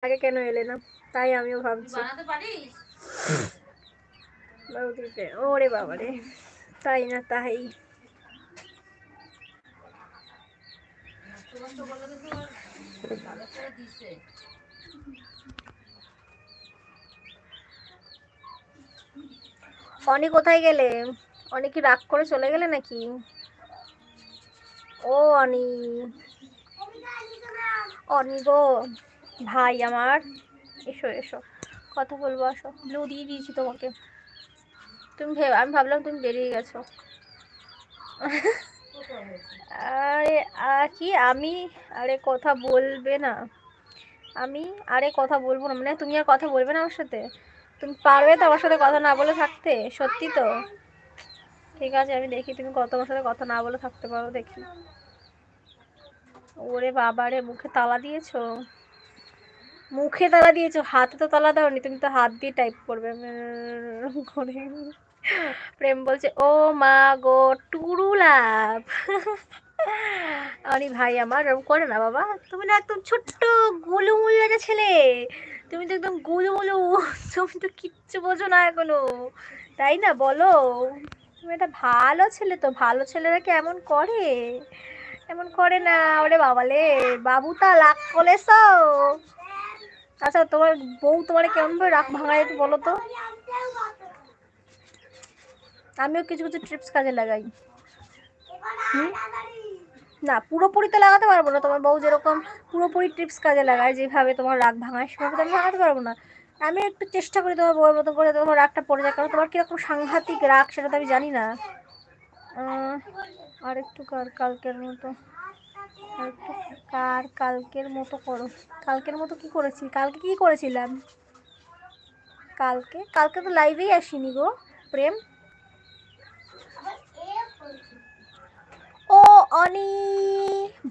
আগে কেন এলে না, তাই আমিও ভাবছি। ওরে বাবারে, তাই না তাই। অনি কোথায় গেলে? অনি কি রাগ করে চলে গেলে নাকি? ও অনি, অনি গো ভাই আমার, এসো এসো কথা বলবো, আসো। ব্লু দিয়ে দিয়েছি তোমাকে, তুমি আমি ভাবলাম তুমি বেরিয়ে গেছো। আরে কি আমি, আরে কথা বলবে না? আমি আরে কথা বলবো না মানে তুমি আর কথা বলবে না আমার সাথে? তুমি পারবে তো আমার সাথে কথা না বলে থাকতে? সত্যি তো? ঠিক আছে, আমি দেখি তুমি কত আমার সাথে কথা না বলে থাকতে পারো, দেখি। ওরে বাবারে, মুখে তালা দিয়েছো? মুখে তালা দিয়েছো, হাতে তো তালা দাওনি, তুমি তো হাত দিয়ে টাইপ করবে করে। প্রেম বলছে ও মা গো টুরু লাভ। আরে ভাই আমার এরকম করে না বাবা, তুমি না একদম ছোট্ট গুলুমুলু একটা ছেলে, তুমি তো একদম গুলুমুলু, তুমি তো কিচ্ছু বোঝো না এখনো, তাই না বলো? তুমি একটা ভালো ছেলে, তো ভালো ছেলেরা কি এমন করে? এমন করে না। ওরে বাবালে, বাবুটা লাগ করেছো। আচ্ছা তোমার বউ তোমার কেমন ভাবে রাগ ভাঙায় একটু বলো তো? আমিও কিছু কিছু ট্রিপস কাজে লাগাই। না পুরোপুরি তো লাগাতে পারবো না, তোমার বউ যেরকম পুরোপুরি টিপস কাজে লাগায়, যেভাবে তোমার রাগ ভাঙায় সেভাবে তো আমি লাগাতে পারবো না। আমি একটু চেষ্টা করি তোমার বউয়ের মতো করে তোমার রাগটা পড়ে যায়, কারণ তোমার কিরকম সাংঘাতিক রাগ সেটা তো আমি জানি না। আর একটু কালকের মতো, আর একটু কালকের মতো করো। কালকের মতো কি করেছি? কালকে কি করেছিলাম? কালকে কালকে তো লাইভেই আসিনি গো প্রেম। ও অনি,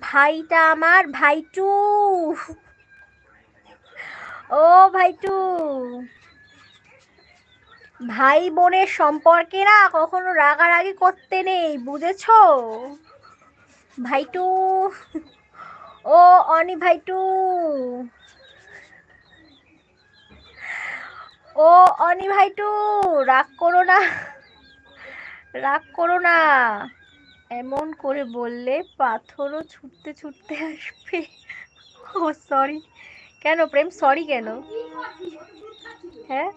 ভাইটা আমার, ভাইটু। ও ভাইটু, ভাই বোনের সম্পর্কে না কখনো রাগারাগি করতে নেই, বুঝেছো ভাইটু? ও অনি ভাইটু, ও অনি ভাইটু, রাগ করো না, রাগ করো না। এমন করে বললে পাথরও ছুটতে ছুটতে আসবে। ও সরি। কেন প্রেম, সরি কেন? হ্যাঁ,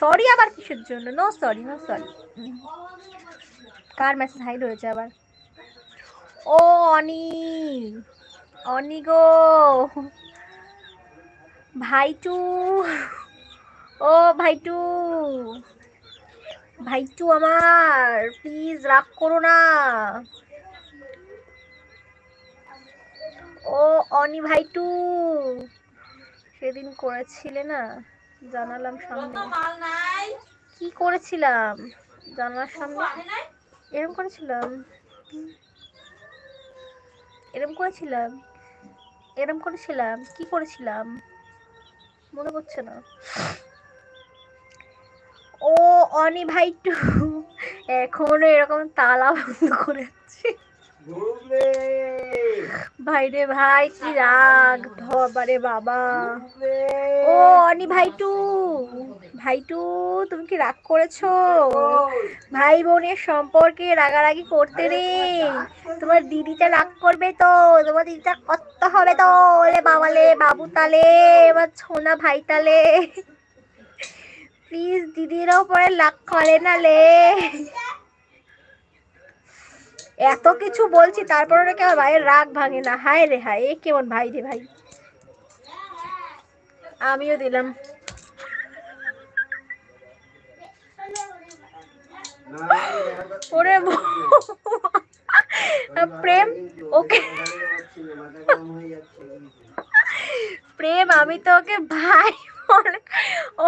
সরি আবার কিসের জন্য? No sorry, no sorry. কার মেসেজ হাইড হয়েছে আবার? ও অনি, অনি গো ভাইটু, ও ভাইটু, ভাইটু আমার প্লিজ রাগ করো না। ও অনি ভাইটু, সেদিন করেছিলে না জানালাম সামনে, কি করেছিলাম জানালার সামনে? এরম করেছিলাম, এরম করেছিলাম, এরম করেছিলাম, কি করেছিলাম মনে পড়ছে না। ও অনি ভাইটু, এখনো এরকম তালা বন্ধ করে আছে। ভাই রে ভাই, কি রাগ বাবারে বাবা। ও অনি ভাইটু, ভাইটু তুমি কি রাগ করেছো? ভাই বোনের সম্পর্কে রাগারাগি করতে নেই। তোমার দিদিটা রাগ করবে তো, তোমার দিদিটা কত হবে তো। ওরে বাবালে, বাবু তালে, এবার ছোনা ভাই তালে, প্লিজ দিদিরাও পরে রাগ করে না লে। এত কিছু বলছি তারপরে নাকি আমার ভাইয়ের রাগ ভাঙে না, হায় রে হায়, এ কেমন ভাই রে ভাই। আমিও দিলাম। ওরে প্রেম, ওকে প্রেম আমি তো ওকে ভাই বলে, ও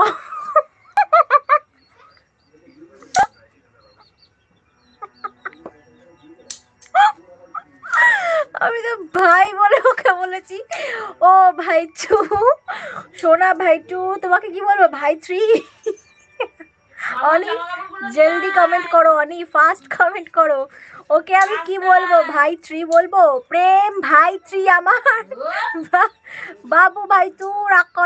আমি তো ভাই বলে ওকে বলেছি। ও ভাইচু, সোনা ভাইটু, তোমাকে কি বলবো ভাই থ্রি। অনি জলদি কমেন্ট করো, অনি ফাস্ট কমেন্ট করো। ওকে আমি কি বলবো, ভাই 3 বলবো? প্রেম ভাই 3 আমার। বাবু ভাই তুই রাগ করে